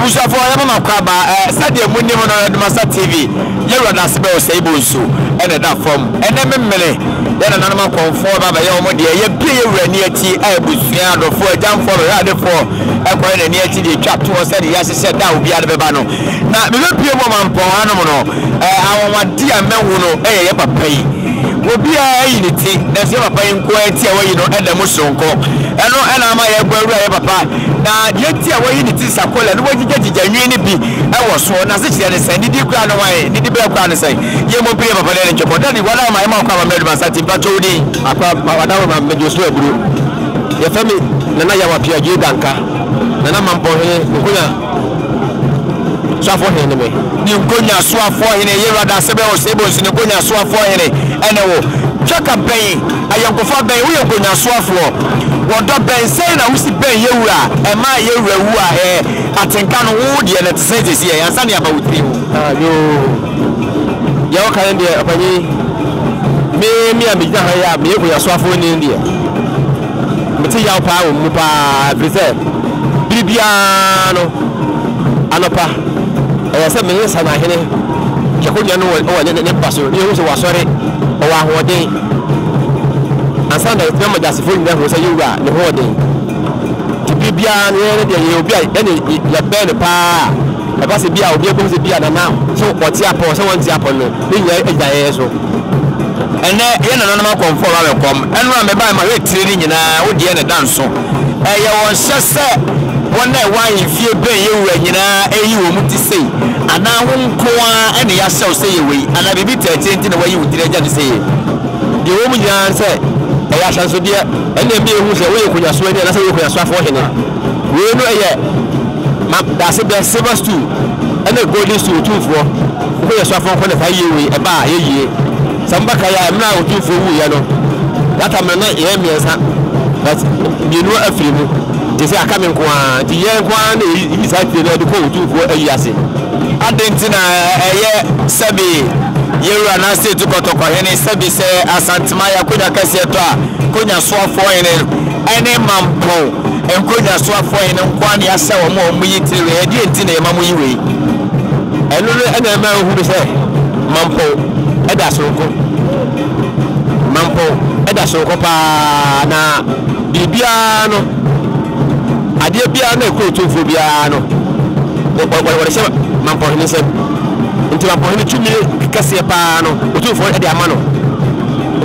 Abusha for Yama Kaba, Sadia Munim on ADUMASA TV. You are not supposed to say Busu, and that from and then then another conform by your money. You pay near tea, Abusia, for a jump for rather for a point near tea, chap to us, and yes, said that would be at the Bano. Now, we don't pay woman for Hanomono, our dear Menuno, a pay. Will be a unity, there's your paying quality away, you know, and the Musonko. And no, and I'm a papa. Now, yet, away unity, Sakola, and what you get, you be. I was sworn as it's the same. Did you cry away? Did you be a crown and say, you won't be able to let you put that? What am I? I'm a Masati, but Jody, I made you swear, Blue. Your family, Nana Pia Danka, Nana Mamponhene, Nkonyasuahene, Nkonyasuahene, Yera da Sebe or Sabos in Nkonyasuahene, and a check campaign. I am for Bay, we are Nkonyasuahene. What the Ben saying, I will see Ben Yura, and my Yura, I think I would yet at Sages here, and Sunny about you. You can be a me and Mijaya, me with a swaffle in India. Material power, Mupa, Preserve, Bibiano, Anopa, and 7 minutes and I had it. Jacobiano or the Passo, you was sorry, or one day. And Sunday, remember that's the phone that was a Yuga, the whole day. To Bibian, you'll be any your pa. I pass a beer, will be able to be at now. So, what's your poor, someone's upon me. And then another conform and run by my training in a would the dance. I was just said one day why if you pay you and you want to say, and now won't go any yourself say away, and I be changing the way you would just say. The woman said, I shall so dear, and then be who's away with your sweater, and I say you can swap for him. We know yet. That's a best silver stool, and a golden stool too for who is swap for the 5 years a bar a year. Somebody I am now looking for you know. That I'm not here, but you know a few. They say I come in one. The young one is actually the go to for a year. I didn't know Sabi. You are not still to go to Nkonyasuahene. Sabi say Asante Maya Nkonyasuahene. Any mampo. Nkonyasuahene. Nkonyasuahene. More military. I didn't know Mamuiwe. I know any man who say mampo. Edasoko Mampo Edasoko pa na bibiano ade biano ko to fo biano what say Mamponhene say nti Mamponhene tumi kase pa no to fo ade amano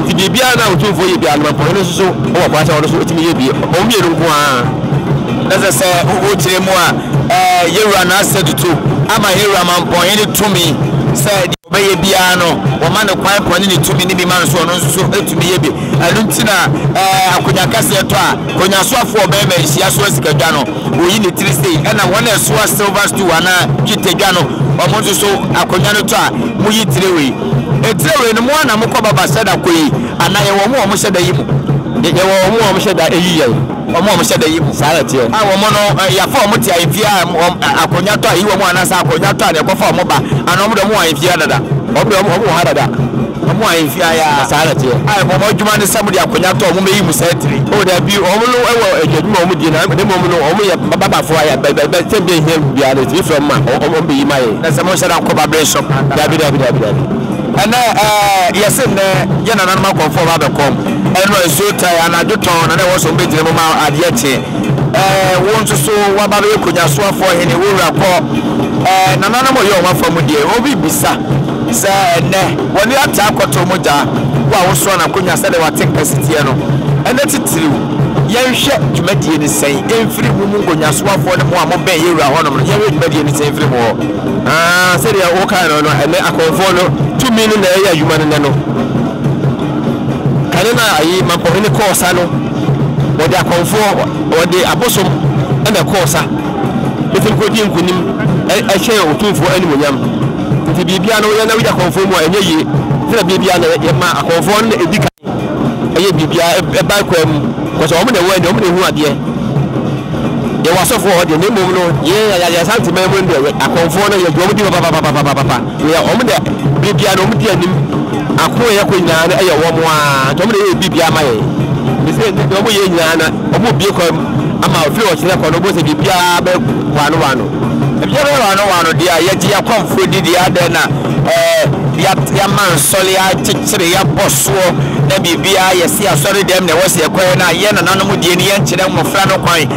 nti bibiana to fo ye biano Mamponhene so o kwa cha so tumi ye bi o mi nko a let's say o kire mu a yewura na asedutu ama yewura Mamponhene tumi say Baye biano, woman of quiet point to be man so to be ebi. Aluntina, Nkonyakase toa, Nkonyasuahene baby, she has was Gano, we in the 3 days, and I want to swear silver to Anna, Kitegano, or Monzo, Nkonyano toa, Muyi Trewe. A trewe no one Amokoba Basada Kui, and I am more said the Imu. They were more said that a year, or more said the Imu Salati. I will mono, Yafomutia, if you are Nkonyata, you want us Nkonyata, the Kofa Moba, and over the more if you are that. If I Salati, I am more human somebody Nkonyata, who may settle. Oh, there be only a moment, the moment only Baba Fire, but sending him be honest from my. That's a most collaboration. And yes, and Yana conform other come. And was so tired, and I do turn, and I was on the moment at Yeti. Want to so what about Nkonyasuahene will report. And another one from the Obi Bisa. Said, when you attack or Tomoja, what was one of Nkonyasuahene said they were 10%. And that's it too. Young ship to make the same. Every woman Nkonyasuahene more bay you are on. You would make any same more. Said you are okay, and I can follow 2 million a year, you man. I Mamponhene course, I know what they are conform or they are bosom and a course. If you could a share or two for anyone. If you be piano, you know, we are conform and ye, Bibiana, a conform a backward was only the word only who are there. There was so for the name of yeah, Asante memory, a conform, you go to Papa. We are only there. Bibiano. Akoya kunya na eya wo mo a to me bibia mai me say do mo ye nyana o mo bie ko ama o fi o chire ko no bo se bibia be kwano biara no wano dia ye ji akomfo di dia de na ya man sole ya chichire ya bosso na bibia ye si asori dem na wose ekwan na ye na nanom die ni ye nkyere mmofra no kwan e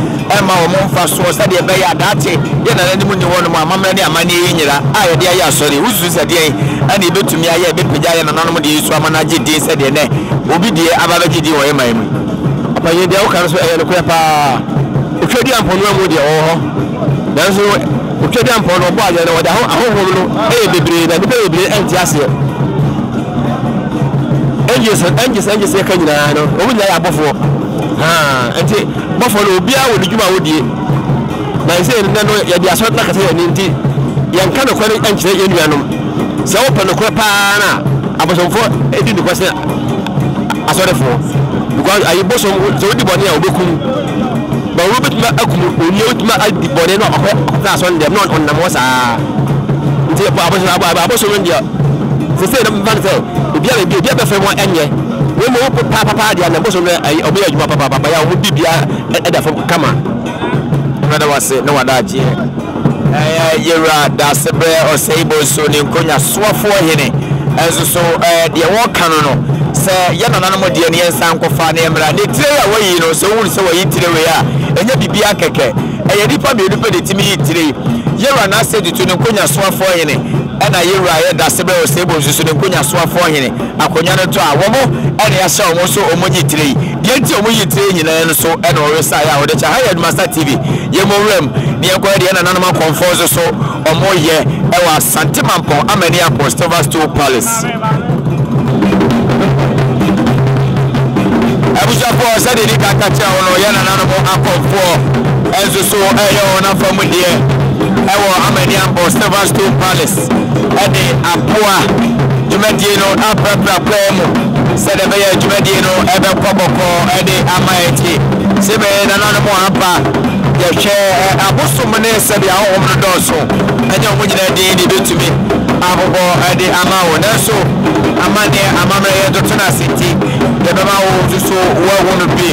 ma wo mfa so se de be ya daate ye na nanim ni wono mu amamra ni amane ye nyira a ye de ya asori uzu se de ani betumi aye be pija ye na nanom de yesu amana gidi se de ne obi die ababa gidi wo ye man mu apa ye de o kan so e no kwa pa otwedi amponu amu de wo ho nanso otwedi amponu bo aye na wo da ahohom no e bebre na bebre enti ase enjes ya kan nyina no o munya ya bofo enti bofo no obi a wo djuma wodie na se ne no ya dia so na kase ya nti yan kan ko ne enkyere ye nuanom se wo pano ko pa na abosomfo edi ni kwase asorefo because ayi bosom so di boni a obekum ba wo betuma akum oni otuma adi boni no akota so ndem no onnam wo saa nti abosom ndia se no mban se bia be fe mo enye we mo papa dia na bosom ayi obi adwuma papa ya wo bibia eda fam kama na da wase na wada aje yera da sebre o seibo so ni Nkonyasuahene enso so de wo kan no se ye na nanom de ne ensan kofa na emra ne tire ya wayi no so wuri se wayi tire we ya enya bibia keke eye dipa be dipa de timi tire yera na se de to Nkonyasuahene ena yera ye da sebre o seibo so ni Nkonyasuahene akonya no to a wo mo ena ya sha wo so omonyi tire de nti omonyi tire nyina no so ena o resa ya wo de cha ADUMASA TV ye mo rem ne ko de na nanom konfo so omoye ewa Asante Mamponhene Apostolic Palace Abuja for said it kakacha ono yana nanom akonfo enzo so eyo na famudie ewo Mamponhene Apostolic Palace ede apoa jumedie no apra plemu said ebe ya jumedie no ebe koboko ede amaeti sebe na nanom apa ye hwe abosom ne sabe a wo no doso anya wo nyina de betumi abobo ade ama wo na so amane amamre ye do tuna senti de bema wo so wo no bi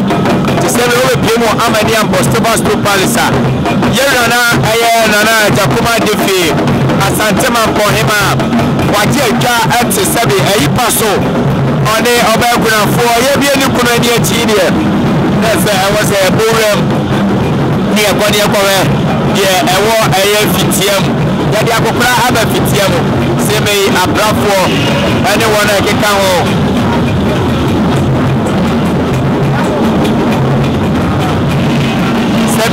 ti se le wo bi mo Mamponhene Apostolic Palace ye na aye na jakuma defi Asante Mamponhene waje atwa ate sabe ayi paso one obagunafo ye bi eni kuno ani achi de na se e wo se borem ni ekoni ekwe ye ewo eye fitiam ya dia kokora aba fitiam se mei abrafo ene wona ekeka ho se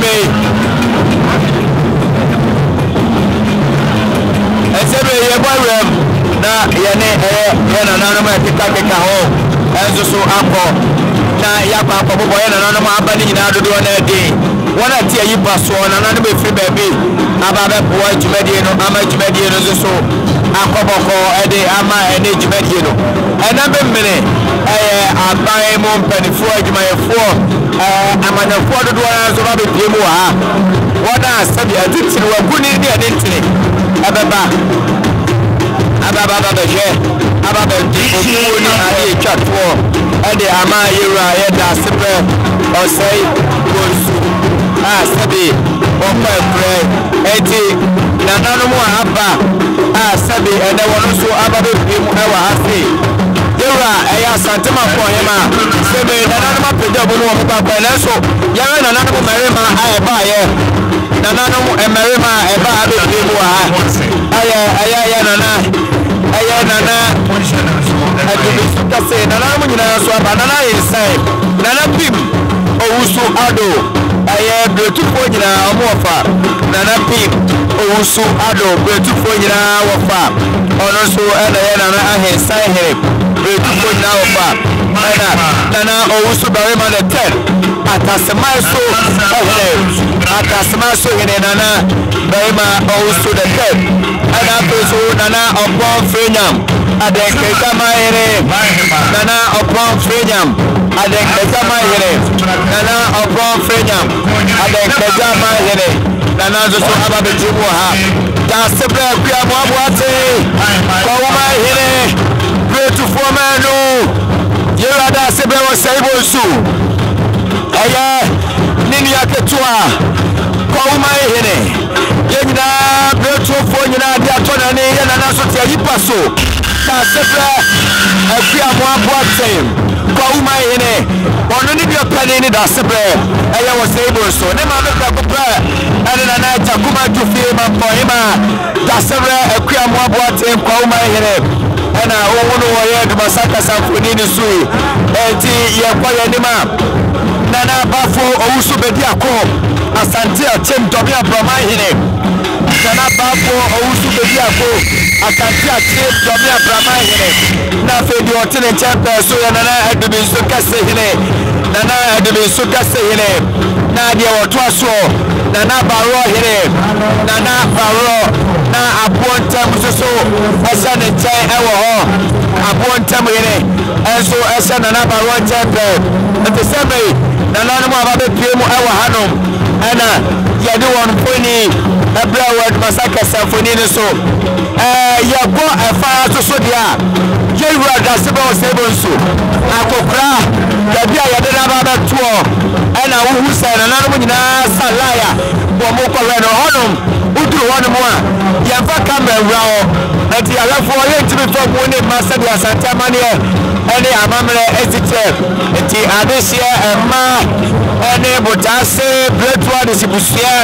mei ye borem na ye ne ye na nanu ma ekeka ho enzo so akọ na ya kwa akọ ye na nanu ma aba ni nyina dodo na ede wona ti ayi baso na na be free baby aba be bo jumedie no ama jumedie no so akoboko ede ama ene jumedie no ena be mmene aban mo mpanifo adwumayefo amanafo dodo na so ba be pie mu ha wona sabi atitiri wa guni ne ene ntire ababa be je aba be ofuo ni ade twatwo ede ama yera ye da sepe osei gosu sabi okwa ekre eti na nanom aba sabi ene wono so aba be pim ewa hase yera eya Asante Mamponhene sabi na nanom apede obo no papa na so yara na nanom merima eba ye na nanom emerima eba abe pim wa aya nana adumisuka se na nanom nyina so aba nana inside nana pim owusu ado aye betufo nyina omofa nana pim owusu ado betufo nyina wofa ono so ena ye nana ahensai here betufo nyina wofa ena nana owusu barema le 10 atasema so hene nana barema owusu the 10 ena peso nana opon frenyam adenkeza mahere nana opon frenyam adenkeza mahere nana opon frenyam adenkeza mahere nana zo aba bejimu ha ta sebre kwa boate kwa mahere gretu formanu yera da sebre wo saibo su aya nini yaketua kwa mahere yenya Mamponhene yana na so tia yipa so na sebre afia mo aboatem kwa umayene ono ni bia pane ni da sebre eya wo sebo so ne ma me kwa kopra ene na na jakuma jufie Mamponhene da sebre afia mo aboatem kwa umayene ena owono wo ye ADUMASA kasamfoni ni sui enti ye kwa ye ni ma nana bafo owusu bedi akọ Asante achem dobi Mamponhene nana bafo owusu bedi akọ Asante achem dobi Mamponhene na fedi otene champe so ya nana ADUMASA kasehene nana ADUMASA kasehene na dia woto aso nana baro hene nana baro na apontam so esa ne nchen ewo ho apontam hene enso esa nana baro champe ntesebe nana no ababe piemu ewo hanom ana yede won poni ebra ADUMASA kasamfoni ne so yego efa so dia yewura da sebe o sebe nso akokra yabi ayede na baba tuo ana wo hu sai nana no nyina salaya bo mo ko we no honom uduru honom a yemfa kamera o enti alafo ye ntimi fo mo ne masa dia Asante amane ene amamre ezite enti adesia ema ene botase bletwa de sibusia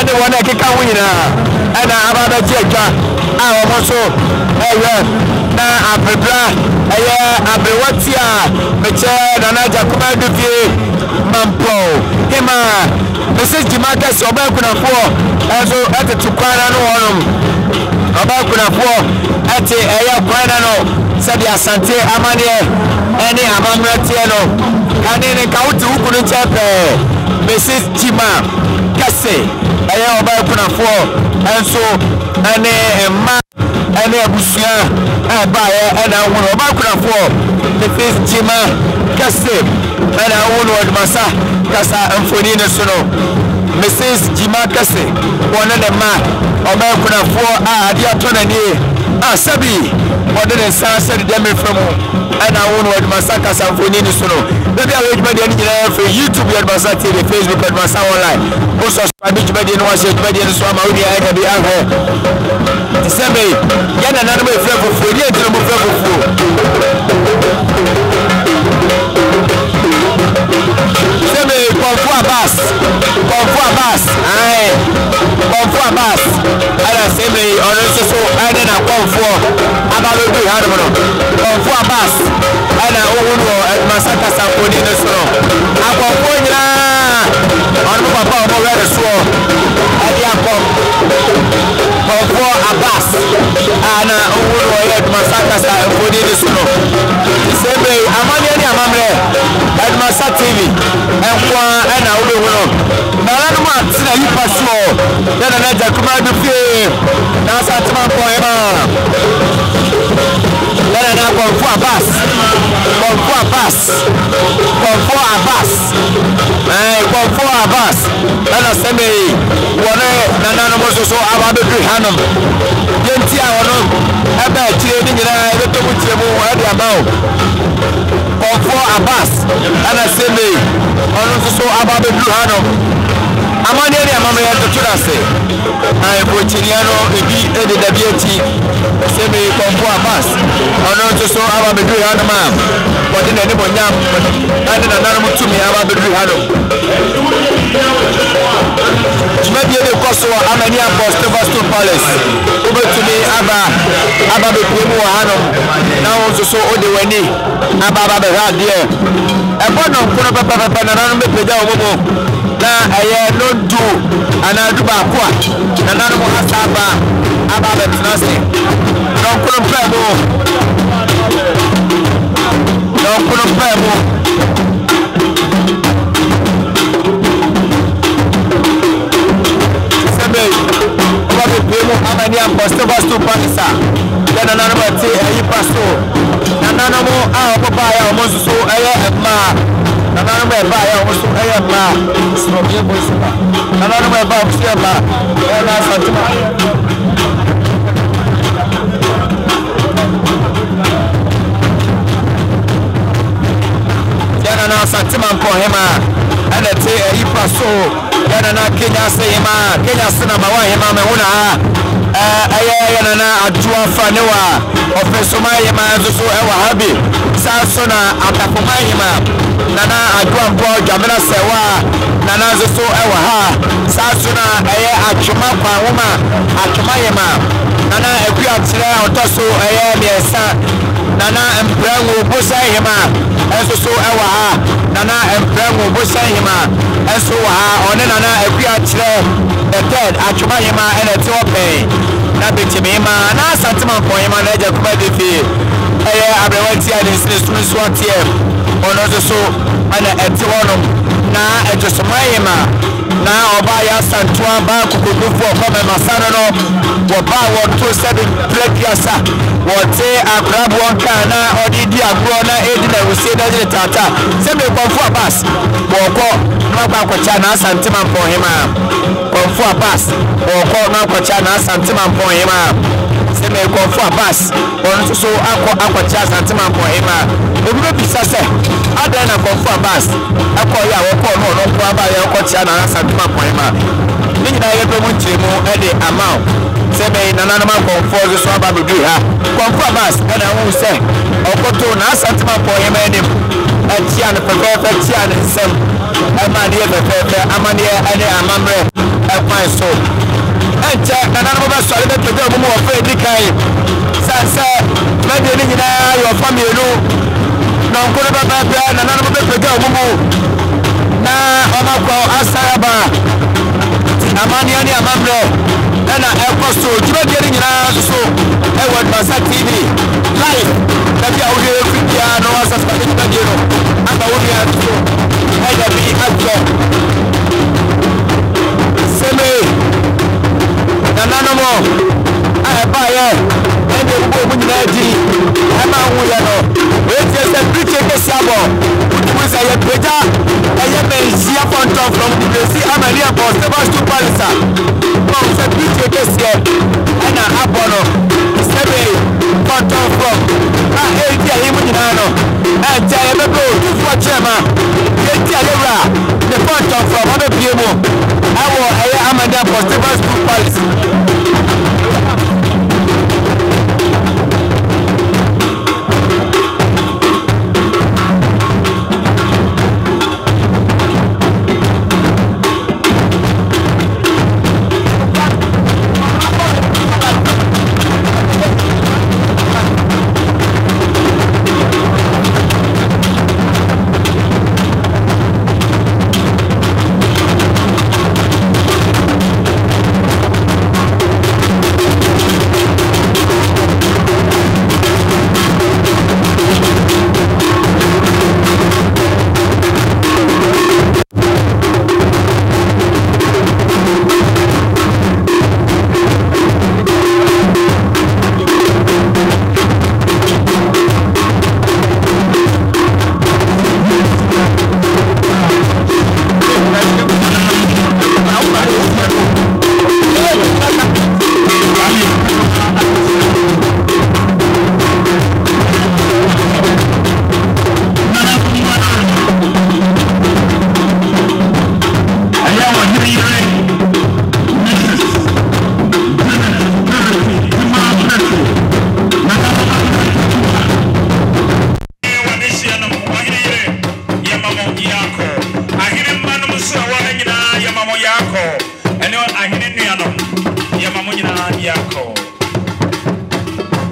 ene wona keka ho nyina ana ababa jeja a wo mo so na abrebra eye abrewatia meche nana jakuma dufie mampo hema message dimakasi oba kunafo enso ete tukwana no wonom oba kunafo ete eye kwana no sabi Asante amane ene amamratie no kanene kawuti hukunu chepe message dima kase eye oba kunafo enso ene emma ene abusua abaye ena wono oba kunafo message dima kase ena wono ADUMASA kasa amfoni ne so no message jima kase wona ne ma oba kunafo ade atonani sabi wode ne sanse de me fremu ana wono ADUMASA kasamfoni ne so no bia we juma de ni na for YouTube ADUMASA TV Facebook ADUMASA online o subscribe juma de no wa share juma de so ama we ya bi ahwe December yana na no me fremu fu ri entino mo fremu fu Sebe konfo Abbas ala sebe ono so ade na konfo abalo bi ha no konfo Abbas ala owuno ADUMASA kasamfoni ne so akonfo nyina ono papa omo were so ade akom konfo Abbas ana owuno ADUMASA kasamfoni ne so sebe amane ni amamre ADUMASA TV enkwa ana olo hono na na ma tina yipa so na jakuma du fie na Asante Mamponhene na konfo Abbas ana seme wona na no so ababe bi hanom yenti a wono eba kire ni nyina ebeto mutie mu ade abawo konfo Abbas ana seme ono so ababe bi hanom amane ni amame ya totura se ai bochiriano ebi ede dabieti seme konfo Abbas ono so ababe bi hanom ma wodi na ni bonyam ade na nanu mutumi ababe bi hanom Jumadi de koso amani aposte Boston Palace obetumi aba be premu hanom na onso so ode wani aba be ha de ebono nkono papa na nanu be peja omomo na eye no du ana du ba kwa na nanu mo hasaba aba be trust don kono premu amani aposte Boston Palace na nanu bati ayi paso na nanu mo papa ya omo so eye ma na nanu mo ba ya omo so eye ma so bi bo so na nanu mo ba so eye ma na Asante na Asante Mamponhene ana te ayi paso yana na Nkonyasuahene Kenya sina mawa hema me huna nana adua fanewa ofesoma yema so ewa habi saso na atapoma yema nana adua mpo jamena sewa nana so ewa ha saso na atwoma kwa woma atwoma yema nana eku atire otoso miesa nana emprango bosa yema so ewa ha nana emprango bosa yema so ha one nana eku atire the third atwoma yema ene ti ope na betime ma na Asante Mamponhene ma na ja kuma defi abrewanti ani sini suatie ono so ana eti wono na ejosoma yema na oba ya Asantwa ba kokofo ko me masano no wo ba wo to 7 prekiasa wo te akrabu onka na odidi agro na edi na wo se da je tata se me konfo abas wo ko na ba ko cha na Asante Mamponhene ma konfo abas wo ko na ko cha na Asante Mamponhene ma se me konfo abas won so akọ cha Asante Mamponhene ma obi be bisa se ada na konfo abas akọ ya wo ko no no ko aba ya ko cha na Asante Mamponhene ma ni na ye be mu nchemu e de amao se be na na ma konfo so aba be du ha konfo abas na hu se okoto na Asante Mamponhene ma enim atia na pepe tia na nsem amani e pepe amani ene amamre e kwan so enche na na mo be so le be pepe mo mo fe dikai sanse me de ni na yo family na nkoro be pepe na na mo be pepe mo na ọmọkọ asaraba amani ani amamre na ekoso jibede ni nyina so ADUMASA TV live na bia audio video no subscribe to the no aba audio so ida bi atlo seme na nanomo ba ye ende gbo nyina di ma hu ya no we tie se preach ke siabo we say ye preja eye menjia ponto from the place amani about Sebastian Palisa from se preach ke sie ana abono sebe ponto from dia himu nyina no ente ye be go to for chema ye dia lewra the ponto from obe piemo awo eye amani about Sebastian Palisa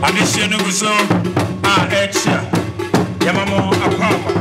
Adeshe no so echa yamamo akwa